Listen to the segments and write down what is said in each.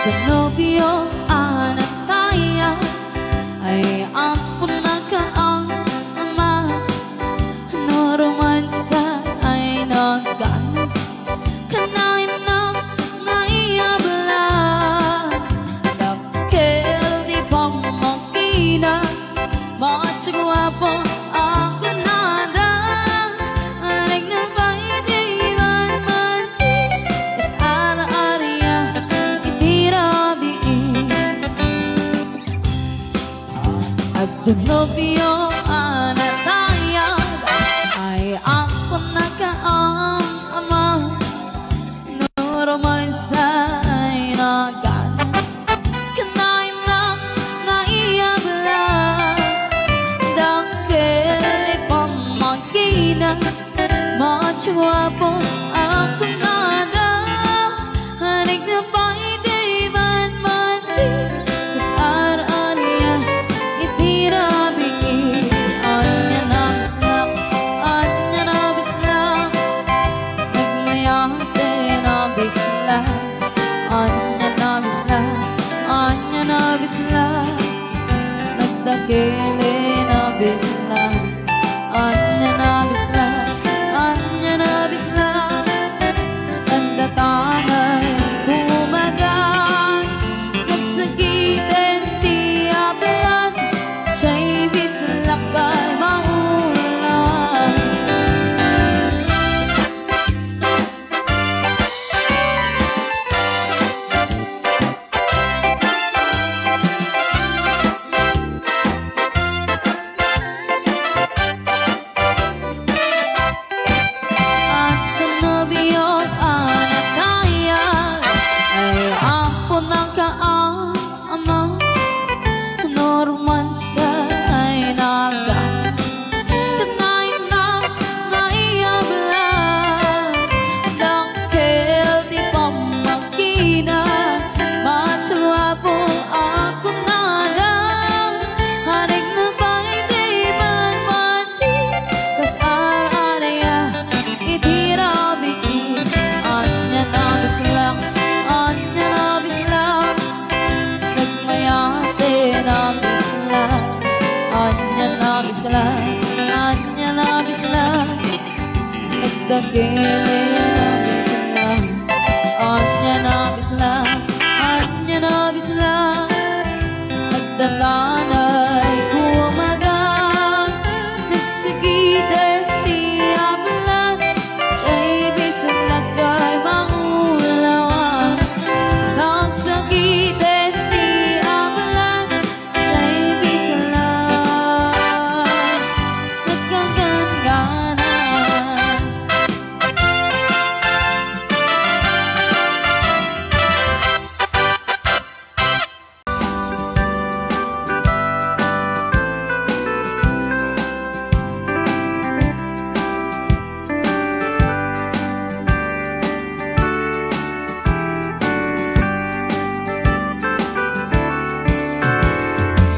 Nobyo anak tayo ay ampun na kaang ama. No romansa ay nagganas kanaim na naiyabla. Dakil di pamakina matsagwapo ako nada. Anig na ba'y di man mati kas ara-ariya itirabiin. At nobyo anak tayo ay ako na kaang ama. No romansa ay naganas kanaim na naiyabla. Dakil pamagina matsagwapo ako nada. Hanig na ba'y di man mati kas ara-ariya itirabiin. Anya na bislak, anya na bislak, nagmayate na bislak. Anya na bislak, anya na bislak, nagdakili na bislak. Anya na bislak, anya na bislak, nagdatangay kumagan. Nagsagiten di abalan, siya'y bislak ay maulan. At nobyo anak tayo ay ampun na kaang ama. No romansa ay naganas kanaim na naiyabla. Dakil di pamakina matsagwapo ako nada. Hanig na ba'y di man mati kas ara-ariya itirabiin. Anya na bislak, anya na bislak, nagmayate na bislak. Anya na bislak, anya na bislak, nagdakili na bislak. Anya na bislak, anya na bislak, nagdatanay kumagan. Nagsigiden di abalan, siya'y bislak ay mangulawan. Nagsagiten di abalan, siya'y bislak nagkaganas.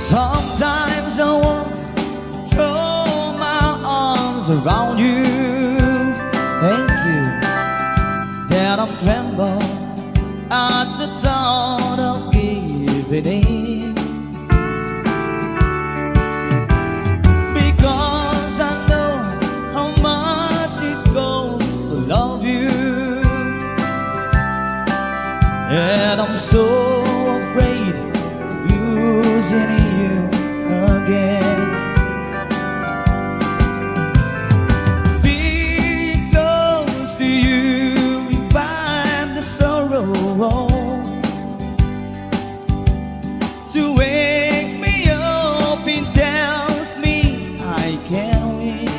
Sometimes I want to throw my arms around you. Thank you that I'm tremble at the thought of giving in. Because I know how much it goes to love you. And I'm so afraid of losing you again. Being close to you, we find the sorrow to wakes me up and tells me I can win.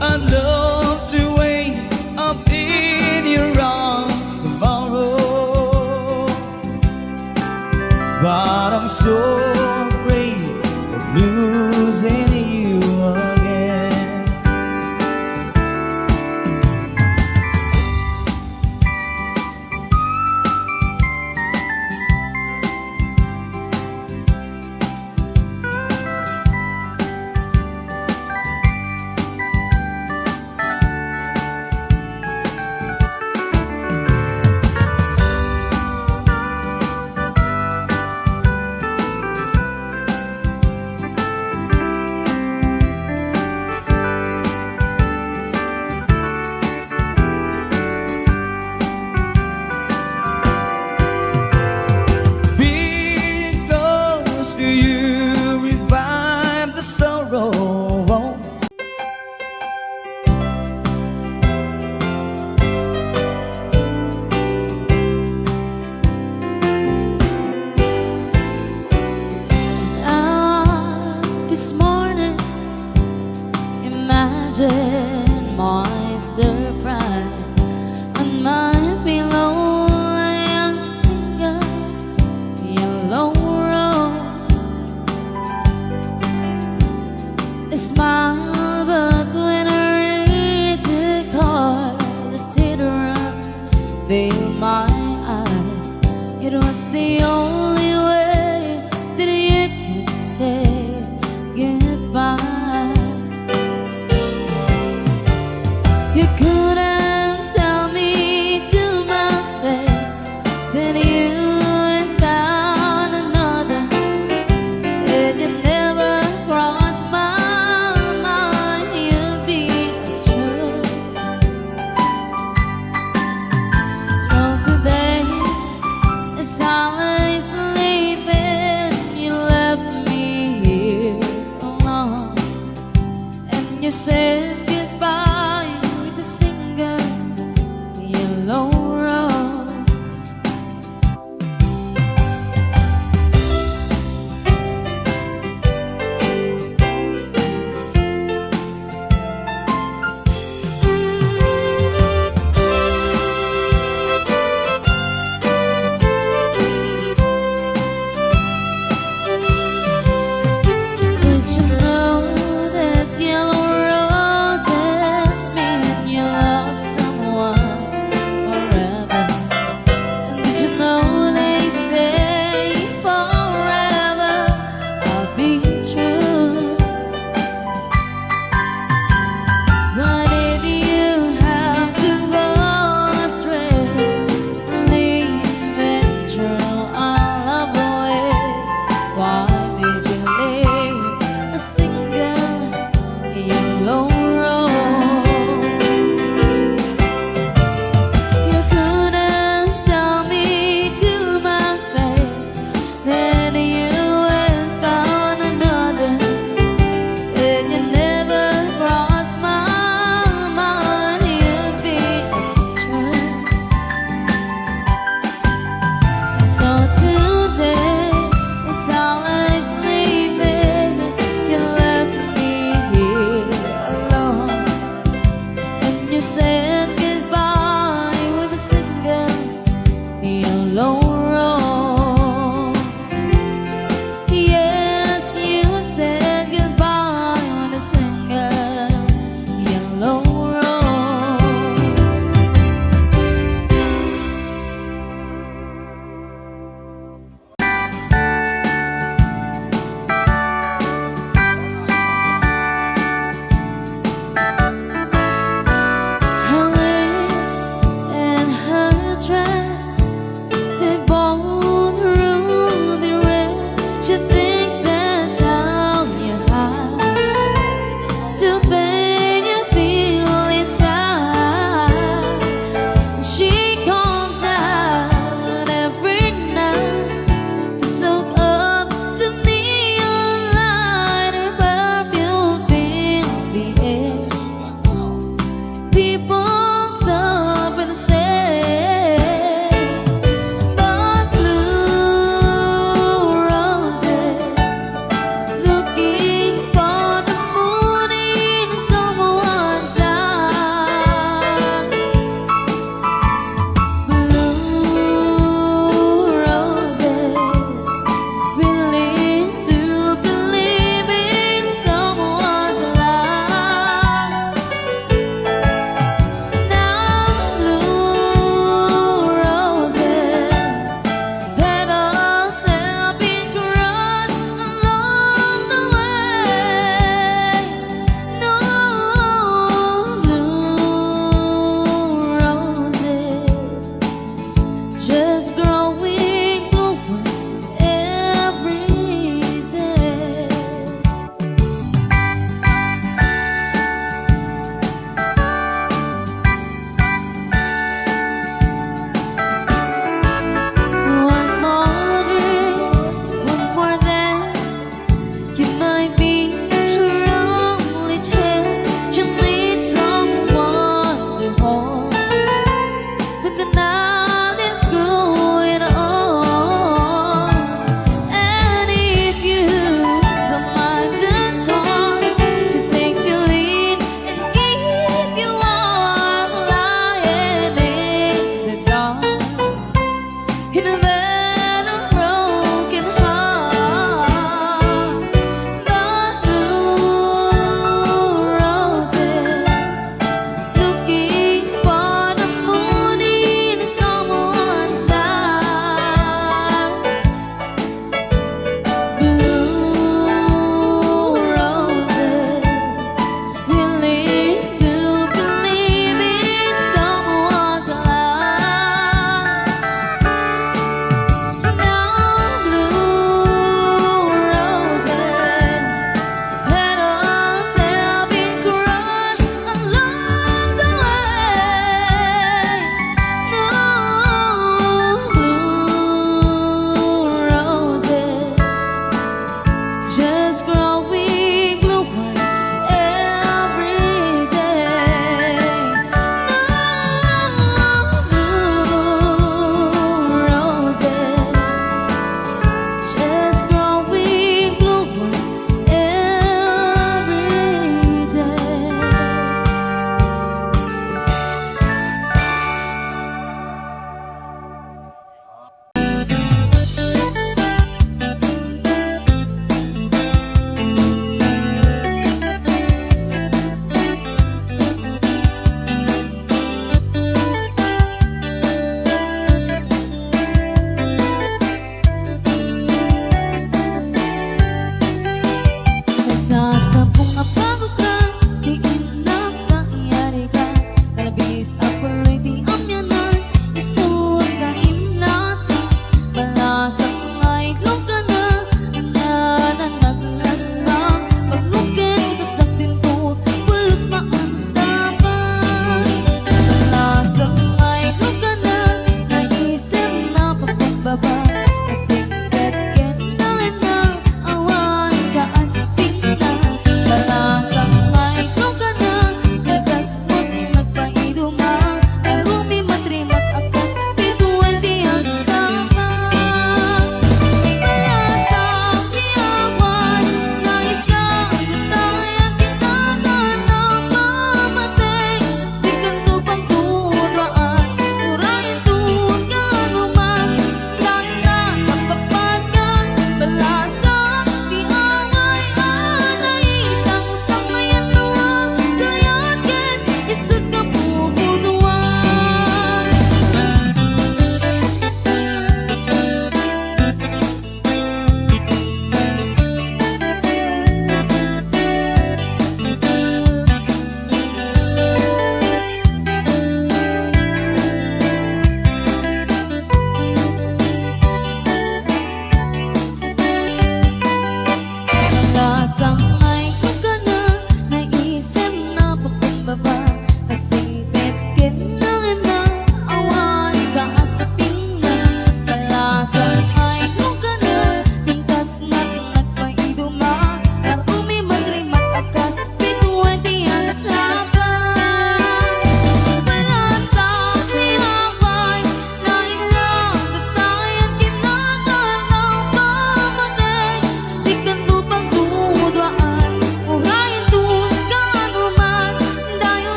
I love to wake up in your arms tomorrow, but I'm so afraid of losing you again.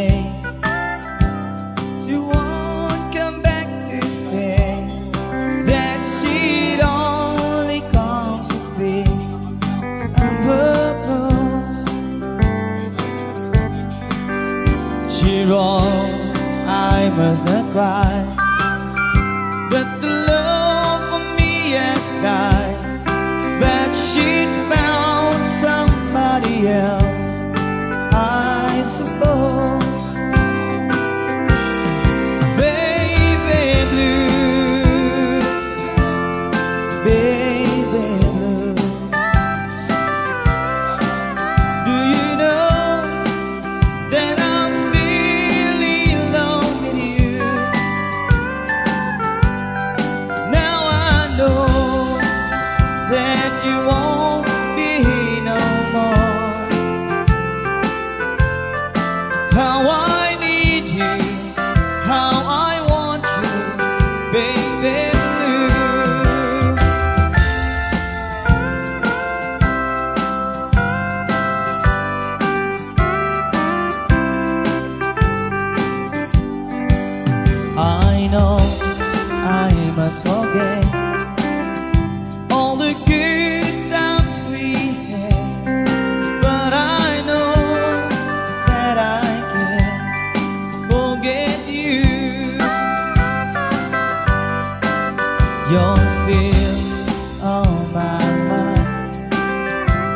say she won't come back to stay, that she'd only comes to be her blues. She wrote, I must not cry, that the love for me has died, that she'd found somebody else, I suppose. Baby blue, baby blue, do you know that I'm still in love with you? Now I know that you won't be no more. How I need you, how I want you, baby blue. I know I must forget all the good times we had, but I know that I can't forget you. You're still on my mind,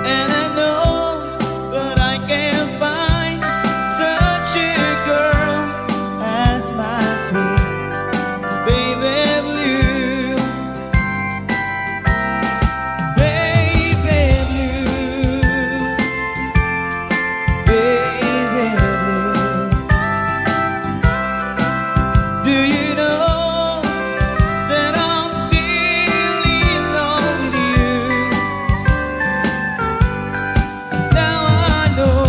and I know, but I can't find such a girl as my sweet baby blue. Baby blue, baby blue, do you know that I'm still in love with you? Now I know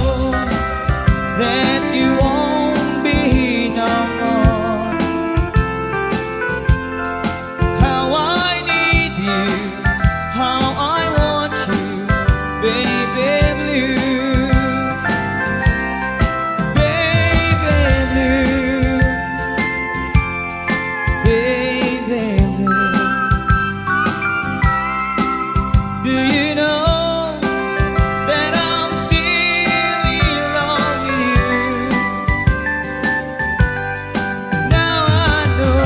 that you won't be no more. How I need you, how I want you, baby blue. Baby blue, baby blue, do you know that I'm still in love with you? Now I know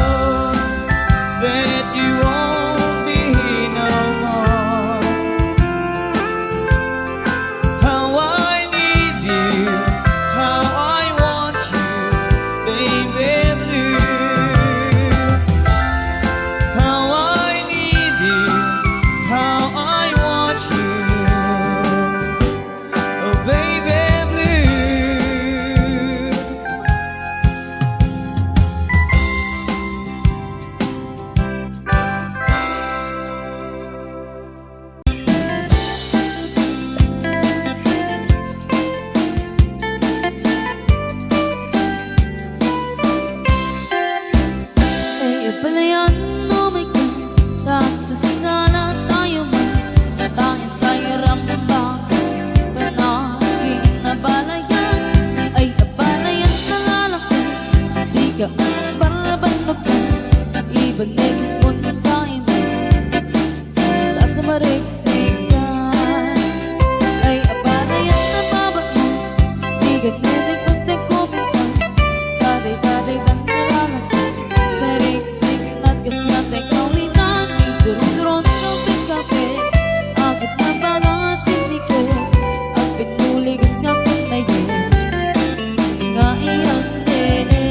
that you won't be no more. How I need you, how I want you, baby blue. How I need you, how I want you, oh baby blue. Ay, palayan mo may kagsasala tayo man, tatangin tayo ramdam panaging nabalayan. Ay, abalayan na nga lang ko, di ka baraban magka, ibang negis mo na tayo man, nasa mariksik ka. Ay, abalayan na babat mo, di ka nilig pagtagkopin ka, kaday-kaday ka na lang sa riksik at gas natin kawinan, turun-turun sa pagkape, agad na balang sindike, at pinuligas nga kung na yun, nga iyang nene.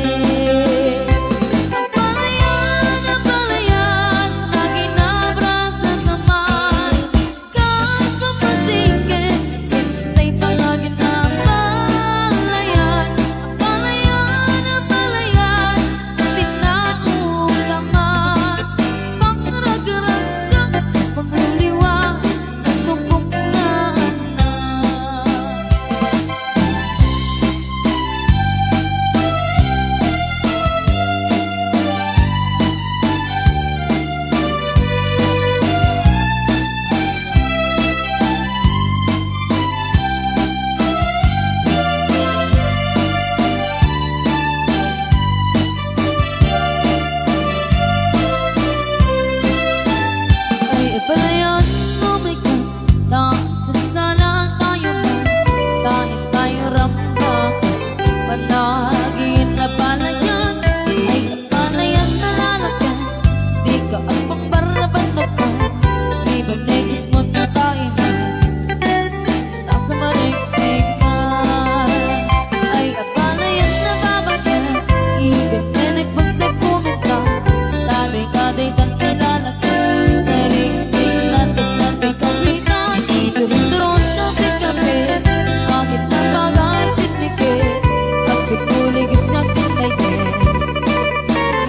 Uligis na kinlayin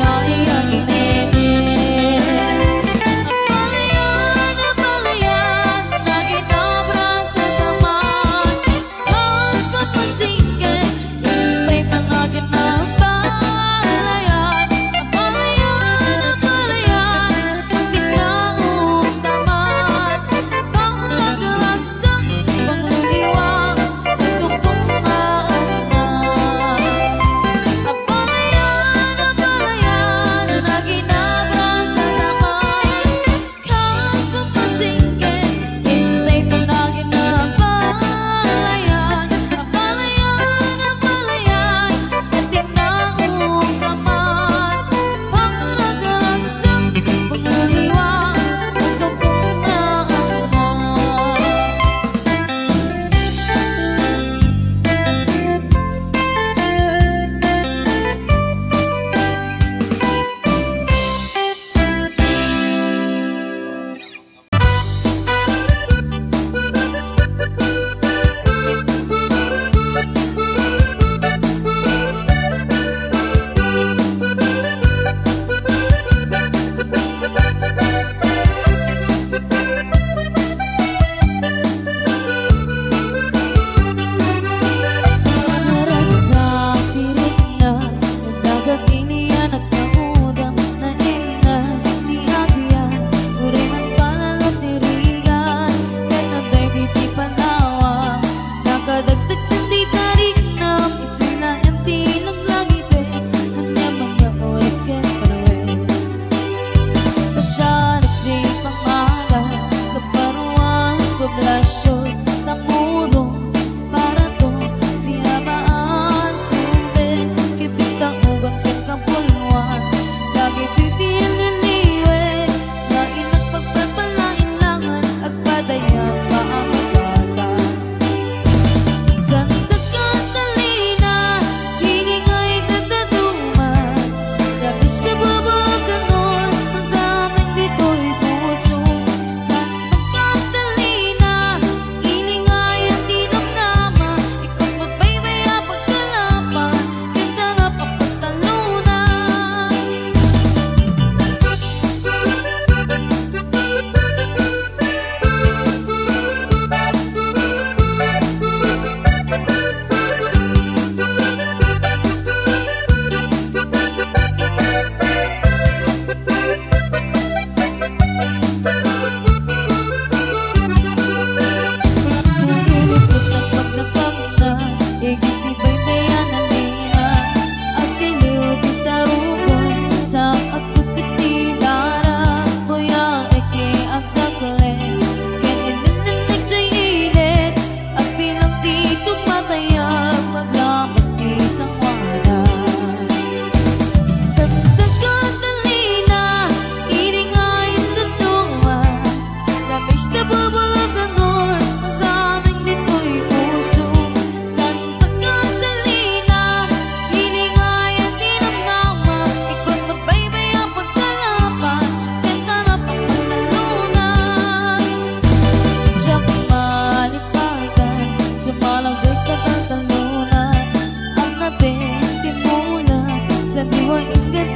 Ngayon ininin Apalayan Na ginobra sa taman Kaos papasingin May mga ginapalayan Apalayan Hindi na umtaman Kang magaragsang Pangliliwang Tugtong maanan Apalayan Na ginabra sa laman Kaos papasingin Hintay pa na ginapalayan Apalayan Hindi na umtaman Pangliliwang Pangliliwang Tugtong maanan Para sa pilit na nagkakinian at naudang na inas Di agyan, uri man palalot tirigan Kahit na tayo di panawa Nakadagdag sa di tarinam Isula ang tilang langite Hanya mga oras kaya panawin Pasyanak di pangalan Kaparuan, poblasyon Tamurong para to Sirabaan, sumbe Kipitang ugang kagkapulwan Lagi pipil niliwe Lain at pagpapalainlangan Agpadayang maamagatan Santa Catalina Hingingay kataduman Labis na bubog ganon Magdaming dito'y puso Santa Catalina Hingingay at dinamdama Ikaw magbaybaya pagkalapan Ganda nga papatalunan Nilipot ng pagnapag na Higit iba'y mayananihan At kiliw di tarugan Sa akot kitidara Kuya eke ang kakles Ganyan na nagjay init At bilang di tumatayag Maglamas di sangwanan Santa Catalina Iningay at tutungan Labis na bubulog ang or Ang daming dito'y puso Santa Catalina Iningay at dinamdama Ikot magbaybay ang pagkalapan Ganda na pagkatalunan Diyak malipagan Sumalang di'y katatalunan Ang natin timulan Sa diwa'y ingat